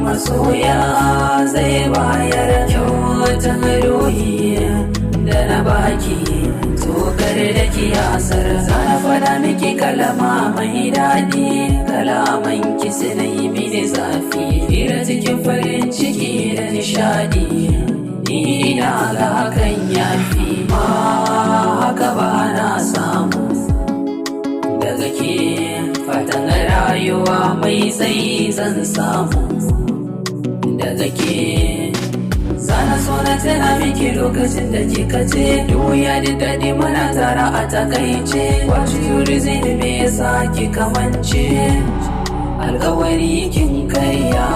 masoya zai bayar kyautan ruhi da na baki tokar da kiyasar. Zana fada miki kalama mai daɗi, kalaman ki sinai mini zafi, hira cikin farin ciki da nishadi. Ni na ga hakan yafi ma haka ba na samu daga ke, fatan rayuwa mai tsayi zan samu daga ke. Sana so na tana miki lokacin da kika ce duniya da daɗi mana tara a takaice. What you reason me yasa kika mance alkawari kin karya.